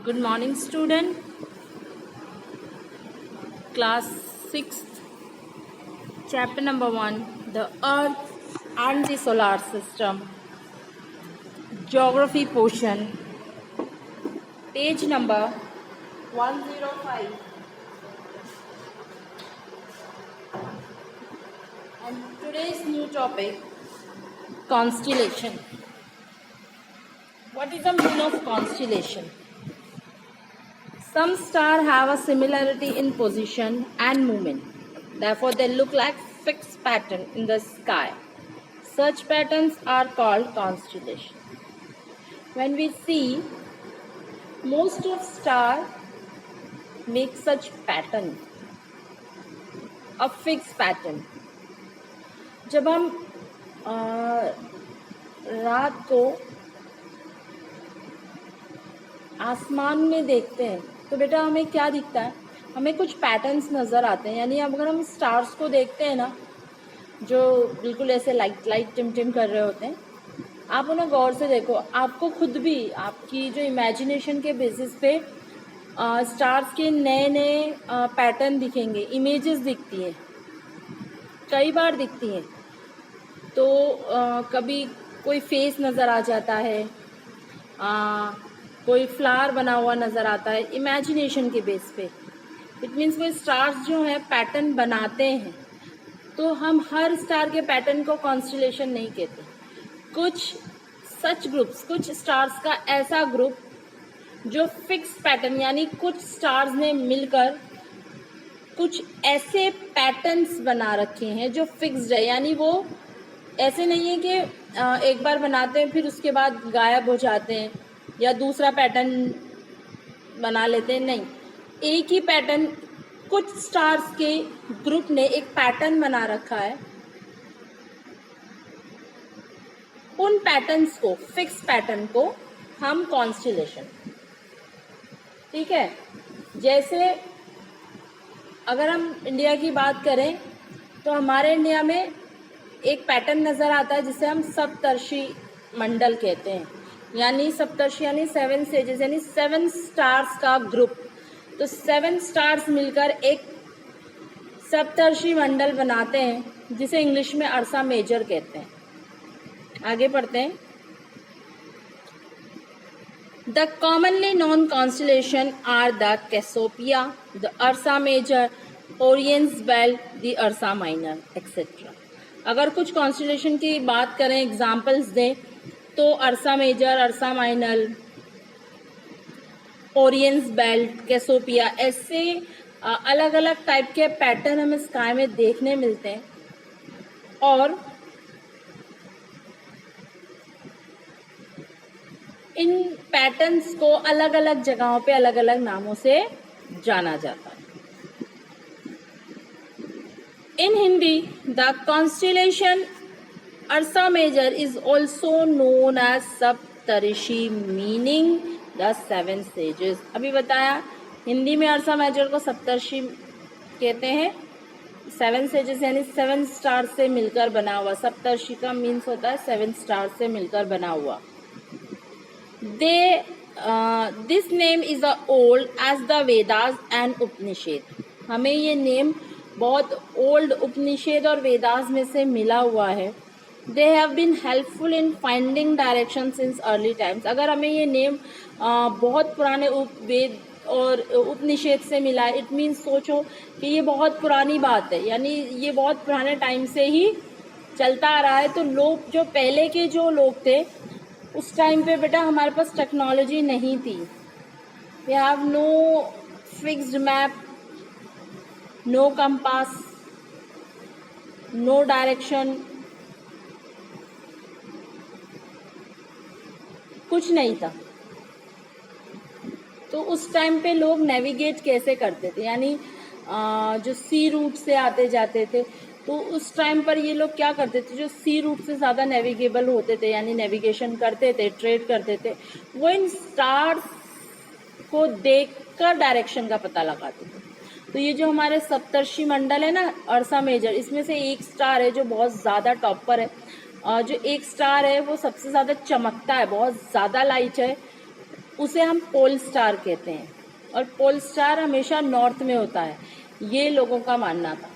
Good morning, student. Class 6th, chapter number 1, the Earth and the Solar System. Geography portion, page number 105. And today's new topic, constellation. What is the meaning of constellation? Some stars have a similarity in position and movement. Therefore, they look like fixed pattern in the sky. Such patterns are called constellations. When we see most of stars make such pattern, a fixed pattern. जब हम रात को आसमान में देखते हैं तो बेटा हमें क्या दिखता है, हमें कुछ पैटर्न्स नज़र आते हैं। यानी अगर हम स्टार्स को देखते हैं ना, जो बिल्कुल ऐसे लाइट टिम कर रहे होते हैं, आप उन्हें गौर से देखो, आपको खुद भी आपकी जो इमेजिनेशन के बेसिस पे स्टार्स के नए नए पैटर्न दिखेंगे, इमेजेस दिखती हैं, कई बार दिखती हैं। तो कभी कोई फेस नज़र आ जाता है, कोई फ्लावर बना हुआ नज़र आता है इमेजिनेशन के बेस पे। इट मीन्स कोई स्टार्स जो है पैटर्न बनाते हैं। तो हम हर स्टार के पैटर्न को कॉन्स्टेलेशन नहीं कहते। कुछ सच ग्रुप्स, कुछ स्टार्स का ऐसा ग्रुप जो फिक्स पैटर्न, यानी कुछ स्टार्स ने मिलकर कुछ ऐसे पैटर्न्स बना रखे हैं जो फिक्स्ड है। यानी वो ऐसे नहीं है कि एक बार बनाते हैं फिर उसके बाद गायब हो जाते हैं या दूसरा पैटर्न बना लेते हैं, नहीं, एक ही पैटर्न, कुछ स्टार्स के ग्रुप ने एक पैटर्न बना रखा है। उन पैटर्न्स को, फिक्स पैटर्न को हम कॉन्स्टेलेशन, ठीक है। जैसे अगर हम इंडिया की बात करें तो हमारे इंडिया में एक पैटर्न नज़र आता है जिसे हम सप्तर्षि मंडल कहते हैं। यानी सप्तर्षि यानी 7 सेजेस, यानी 7 स्टार्स का ग्रुप। तो 7 स्टार्स मिलकर एक सप्तर्षि मंडल बनाते हैं जिसे इंग्लिश में अर्सा मेजर कहते हैं। आगे पढ़ते हैं। The commonly known constellation are the Cassiopeia, the Ursa Major, Orion's belt, the Ursa Minor et cetera. अगर कुछ कॉन्स्टेलेशन की बात करें, एग्जाम्पल्स दें, तो Ursa Major, Ursa Minor, Orion's belt, Cassiopeia, ऐसे अलग अलग टाइप के पैटर्न हमें स्काई में देखने मिलते हैं। और इन पैटर्न्स को अलग अलग जगहों पे अलग अलग नामों से जाना जाता है। In Hindi, the constellation Ursa Major is also known as Saptarishi, meaning the 7 sages. अभी बताया, हिंदी में अर्सा मेजर को सप्तर्षि कहते हैं। 7 sages यानी 7 स्टार से मिलकर बना हुआ। सप्तर्षि का मीन्स होता है 7 स्टार से मिलकर बना हुआ। This name is old as the Vedas and Upanishad. हमें ये नेम बहुत ओल्ड उपनिषद और वेदास में से मिला हुआ है। They have been helpful in finding direction since early times. अगर हमें ये नेम बहुत पुराने वेद और उपनिषद से मिला है, इट मीन्स सोचो कि ये बहुत पुरानी बात है, यानी ये बहुत पुराने टाइम से ही चलता आ रहा है। तो लोग, जो पहले के जो लोग थे, उस टाइम पे बेटा हमारे पास टेक्नोलॉजी नहीं थी। We have no fixed map, no compass, no direction, कुछ नहीं था। तो उस टाइम पे लोग नेविगेट कैसे करते थे, यानी जो सी रूट से आते जाते थे, तो उस टाइम पर ये लोग क्या करते थे, जो सी रूट से ज़्यादा नेविगेबल होते थे, यानी नेविगेशन करते थे, ट्रेड करते थे, वो इन स्टार्स को देखकर डायरेक्शन का पता लगाते थे। तो ये जो हमारे सप्तर्षि मंडल है ना, अर्सा मेजर, इसमें से एक स्टार है जो बहुत ज़्यादा टॉप पर है। जो एक स्टार है वो सबसे ज़्यादा चमकता है, बहुत ज़्यादा लाइट है, उसे हम पोल स्टार कहते हैं, और पोल स्टार हमेशा नॉर्थ में होता है, ये लोगों का मानना था।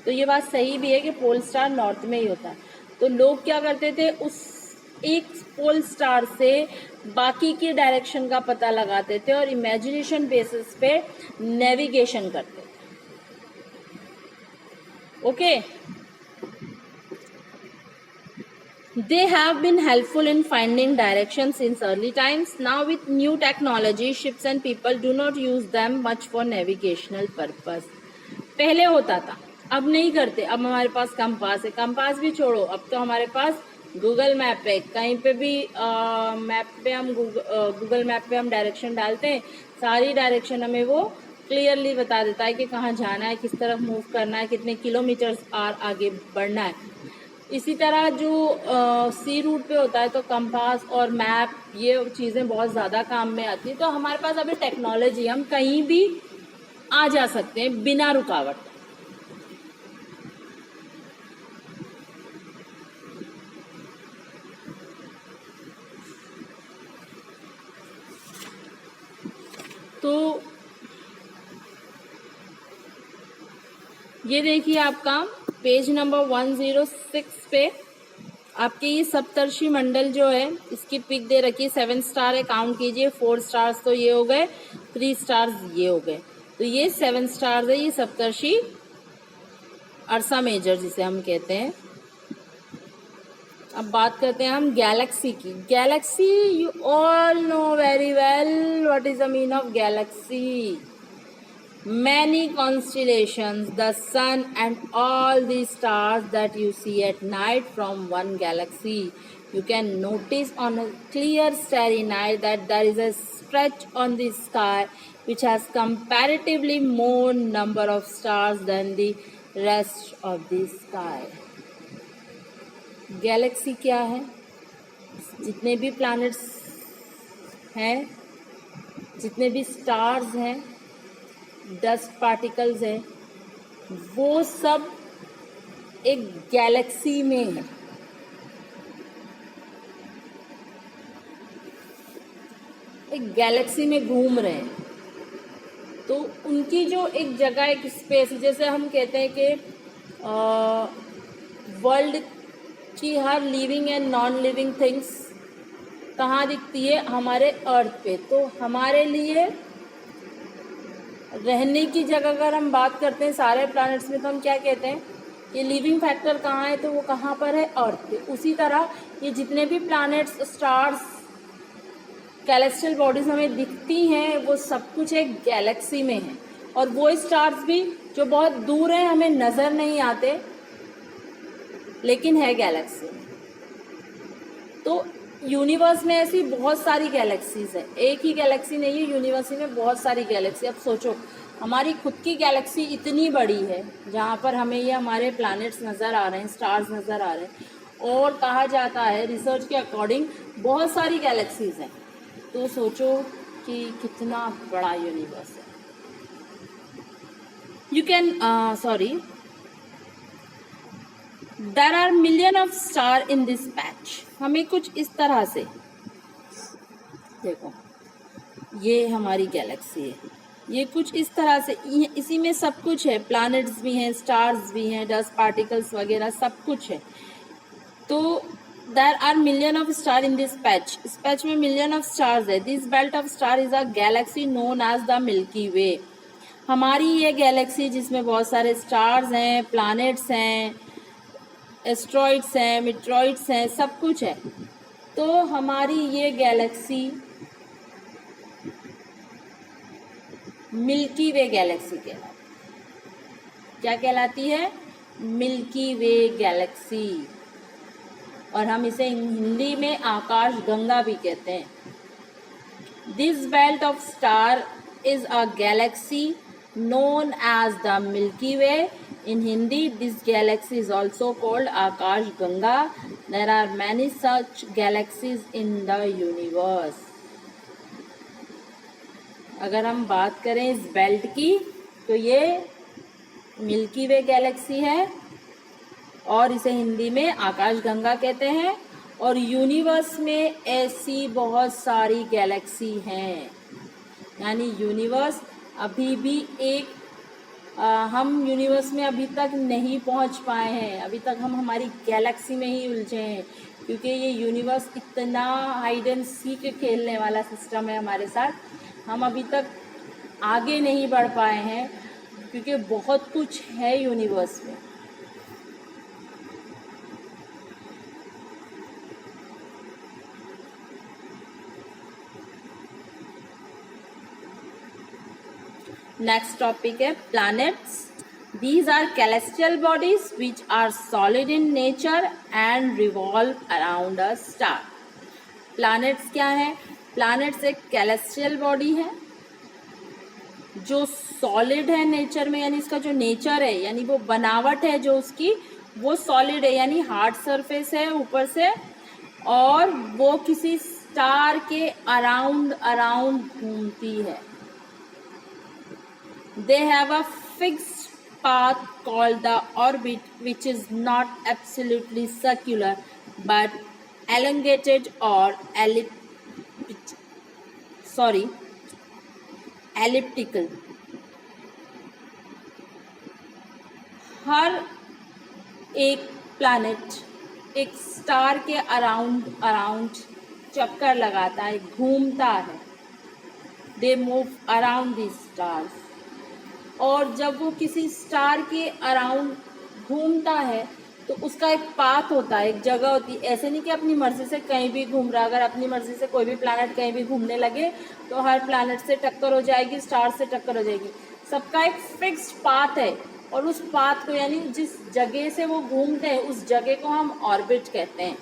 तो ये बात सही भी है कि पोल स्टार नॉर्थ में ही होता है। तो लोग क्या करते थे, उस एक पोल स्टार से बाकी की डायरेक्शन का पता लगाते थे और इमेजिनेशन बेसिस पे नेविगेशन करते थे। Okay, they have been helpful in finding directions since early times. Now with new technology, ships and people do not use them much for navigational purpose. पहले होता था, अब नहीं करते। अब हमारे पास कंपास है, कंपास भी छोड़ो, अब तो हमारे पास गूगल मैप है। कहीं पे भी मैप पे हम गूगल मैप पे हम डायरेक्शन डालते हैं, सारी डायरेक्शन हमें वो क्लियरली बता देता है कि कहाँ जाना है, किस तरफ मूव करना है, कितने किलोमीटर्स आगे बढ़ना है। इसी तरह जो सी रूट पे होता है तो कंपास और मैप, ये चीज़ें बहुत ज़्यादा काम में आती है। तो हमारे पास अभी टेक्नोलॉजी, हम कहीं भी आ जा सकते हैं बिना रुकावट। तो ये देखिए आपका पेज नंबर 106 पे आपके ये सप्तर्षि मंडल जो है, इसकी पिक दे रखी है। 7 स्टार है, काउंट कीजिए। 4 स्टार्स तो ये हो गए, 3 स्टार्स ये हो गए। तो ये 7 स्टार्स है, ये सप्तर्षि अर्सा मेजर जिसे हम कहते हैं। अब बात करते हैं हम गैलेक्सी की। Galaxy, you all know very well what is the mean of Galaxy. Many constellations, the sun and all the stars that you see at night from one galaxy. You can notice on a clear starry night that there is a stretch on the sky which has comparatively more number of stars than the rest of the sky. Galaxy क्या है? जितने भी planets हैं, जितने भी stars हैं, dust particles हैं, वो सब एक गैलेक्सी में है। एक गैलेक्सी में घूम रहे हैं। तो उनकी जो एक जगह, एक स्पेस, जैसे हम कहते हैं कि वर्ल्ड की हर living and non living things कहाँ दिखती है? हमारे अर्थ पे। तो हमारे लिए रहने की जगह अगर हम बात करते हैं सारे प्लैनेट्स में, तो हम क्या कहते हैं? ये लिविंग फैक्टर कहाँ है? तो वो कहाँ पर है? अर्थ पे। उसी तरह ये जितने भी प्लैनेट्स, स्टार्स, कैलेस्ट्रियल बॉडीज हमें दिखती हैं, वो सब कुछ एक गैलेक्सी में है। और वो स्टार्स भी जो बहुत दूर हैं, हमें नज़र नहीं आते, लेकिन है गैलेक्सी। तो यूनिवर्स में ऐसी बहुत सारी गैलेक्सीज हैं, एक ही गैलेक्सी नहीं है, यूनिवर्स में बहुत सारी गैलेक्सी। अब सोचो, हमारी खुद की गैलेक्सी इतनी बड़ी है जहाँ पर हमें ये हमारे प्लैनेट्स नज़र आ रहे हैं, स्टार्स नज़र आ रहे हैं, और कहा जाता है रिसर्च के अकॉर्डिंग बहुत सारी गैलेक्सीज हैं। तो सोचो कि कितना बड़ा यूनिवर्स है। You can there are million of star in this patch. हमें कुछ इस तरह से देखो, ये हमारी गैलेक्सी है, ये कुछ इस तरह से, इसी में सब कुछ है, प्लैनेट्स भी हैं, स्टार्स भी हैं, डस्ट पार्टिकल्स वगैरह सब कुछ है। तो there are million of star in this patch. इस पैच में मिलियन ऑफ स्टार्स है। This belt of star is a galaxy known as the Milky Way. हमारी ये गैलेक्सी जिसमें बहुत सारे स्टार्स हैं, प्लैनेट्स हैं, एस्ट्रॉइड्स हैं, मेट्रॉइड्स हैं, सब कुछ है। तो हमारी ये गैलेक्सी मिल्की वे गैलेक्सी कहलाती। क्या कहलाती है? मिल्की वे गैलेक्सी। और हम इसे हिंदी में आकाश गंगा भी कहते हैं। This belt of star is a Galaxy known as the Milky Way. In Hindi, this galaxy is also called Akash Ganga. There are many such galaxies in the universe. अगर हम बात करें इस बेल्ट की, तो ये मिल्की वे Galaxy है और इसे हिंदी में आकाश गंगा कहते हैं। और यूनिवर्स में ऐसी बहुत सारी गैलेक्सी हैं, यानी यूनिवर्स अभी भी एक हम यूनिवर्स में अभी तक नहीं पहुंच पाए हैं, अभी तक हम हमारी गैलेक्सी में ही उलझे हैं, क्योंकि ये यूनिवर्स इतना हाइड एंड सीक खेलने वाला सिस्टम है हमारे साथ, हम अभी तक आगे नहीं बढ़ पाए हैं, क्योंकि बहुत कुछ है यूनिवर्स में। नेक्स्ट टॉपिक है planets. These are celestial bodies which are solid in nature and revolve around a star. Planets क्या है? Planets एक celestial body है जो solid है नेचर में, यानी इसका जो नेचर है, यानी वो बनावट है जो उसकी, वो solid है, यानी हार्ड सरफेस है ऊपर से, और वो किसी स्टार के अराउंड घूमती है। They have a fixed path called the orbit, which is not absolutely circular but elongated or elliptical. हर एक प्लैनेट एक स्टार के अराउंड चक्कर लगाता है, घूमता है। They move around these stars. और जब वो किसी स्टार के अराउंड घूमता है तो उसका एक पाथ होता है, एक जगह होती है। ऐसे नहीं कि अपनी मर्जी से कहीं भी घूम रहा, अगर अपनी मर्जी से कोई भी प्लैनेट कहीं भी घूमने लगे तो हर प्लैनेट से टक्कर हो जाएगी, स्टार से टक्कर हो जाएगी। सबका एक फिक्स्ड पाथ है, और उस पाथ को, यानी जिस जगह से वो घूमते हैं उस जगह को हम ऑर्बिट कहते हैं।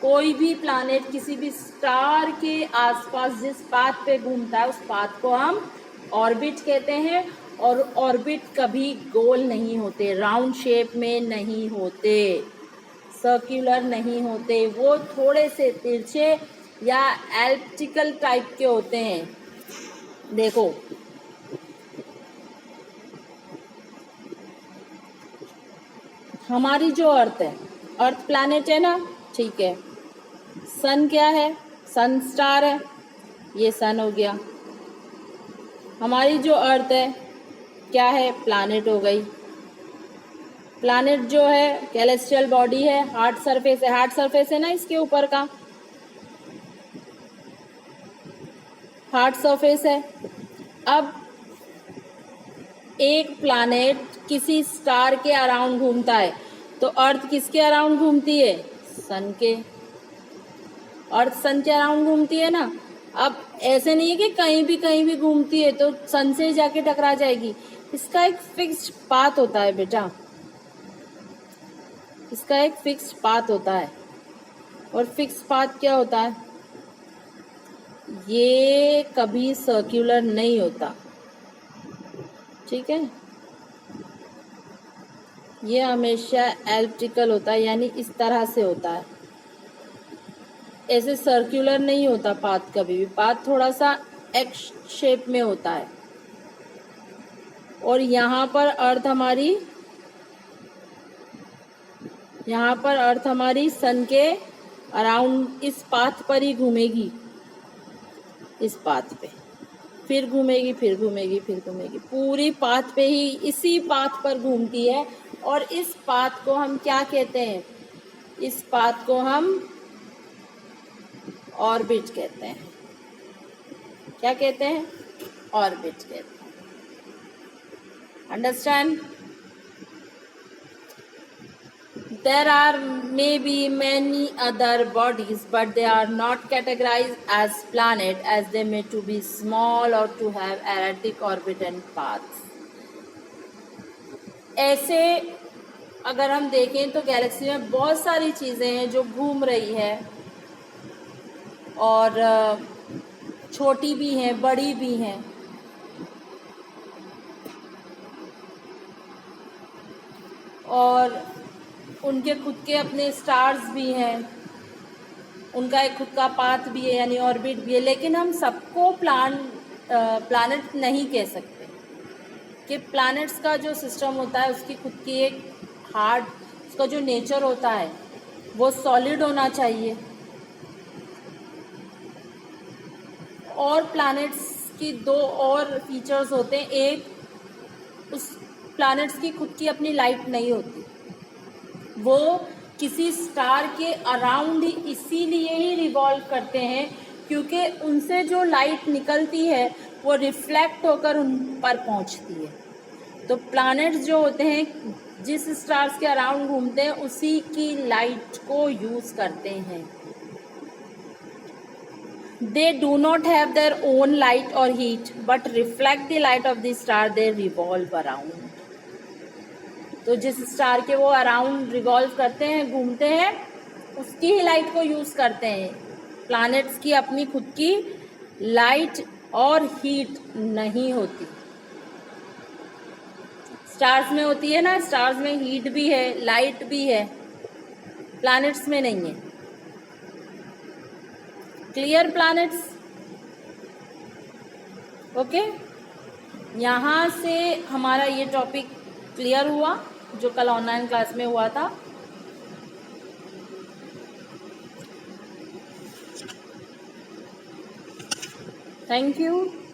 कोई भी प्लैनेट किसी भी स्टार के आसपास जिस पाथ पे घूमता है उस पाथ को हम ऑर्बिट कहते हैं। और ऑर्बिट कभी गोल नहीं होते, राउंड शेप में नहीं होते, सर्कुलर नहीं होते, वो थोड़े से तिरछे या एलिप्टिकल टाइप के होते हैं। देखो हमारी जो अर्थ है, अर्थ प्लैनेट है ना, ठीक है। सन क्या है? सन स्टार है, ये सन हो गया। हमारी जो अर्थ है क्या है? प्लैनेट हो गई। प्लैनेट जो है कैलेस्ट्रियल बॉडी है, हार्ड सरफेस है, हार्ड सरफेस है ना इसके ऊपर का, हार्ड सरफेस है। अब एक प्लैनेट किसी स्टार के अराउंड घूमता है, तो अर्थ किसके अराउंड घूमती है? सन के। अर्थ सन के अराउंड घूमती है ना। अब ऐसे नहीं है कि कहीं भी घूमती है तो सन से जाके टकरा जाएगी, इसका एक फिक्स्ड पाथ होता है बेटा, इसका एक फिक्स्ड पाथ होता है। और फिक्स्ड पाथ क्या होता है? ये कभी सर्कुलर नहीं होता, ठीक है, ये हमेशा एलिप्टिकल होता है, यानी इस तरह से होता है, ऐसे सर्कुलर नहीं होता पाथ कभी भी। पाथ थोड़ा सा एक्स शेप में होता है। और यहाँ पर अर्थ हमारी सन के अराउंड इस पाथ पर ही घूमेगी, इस पाथ पे फिर घूमेगी, पूरी पाथ पे ही, इसी पाथ पर घूमती है। और इस पाथ को हम क्या कहते हैं? इस पाथ को हम ऑर्बिट कहते हैं। क्या कहते हैं? ऑर्बिट कहते हैं। Understand? There are maybe many other bodies, but they are not categorized as planet, as they may to be small or to have erratic orbit and paths. ऐसे अगर हम देखें तो गैलेक्सी में बहुत सारी चीज़ें हैं जो घूम रही है, और छोटी भी हैं, बड़ी भी हैं। और उनके खुद के अपने स्टार्स भी हैं, उनका एक खुद का पाथ भी है, यानी ऑर्बिट भी है। लेकिन हम सबको प्लैनेट नहीं कह सकते, कि प्लैनेट्स का जो सिस्टम होता है उसकी खुद की एक हार्ड, उसका जो नेचर होता है वो सॉलिड होना चाहिए। और प्लैनेट्स की दो और फीचर्स होते हैं, एक उस प्लैनेट्स की खुद की अपनी लाइट नहीं होती, वो किसी स्टार के अराउंड ही इसीलिए ही रिवॉल्व करते हैं क्योंकि उनसे जो लाइट निकलती है वो रिफ्लेक्ट होकर उन पर पहुंचती है। तो प्लैनेट्स जो होते हैं जिस स्टार्स के अराउंड घूमते हैं उसी की लाइट को यूज करते हैं। They do not have their own light or heat, but reflect the light of the star they revolve around. तो जिस स्टार के वो अराउंड रिवॉल्व करते हैं, घूमते हैं, उसकी ही लाइट को यूज करते हैं। प्लैनेट्स की अपनी खुद की लाइट और हीट नहीं होती। स्टार्स में होती है ना, स्टार्स में हीट भी है, लाइट भी है, प्लैनेट्स में नहीं है। Clear planets? ओके, यहाँ से हमारा ये टॉपिक क्लियर हुआ जो कल ऑनलाइन क्लास में हुआ था। Thank you.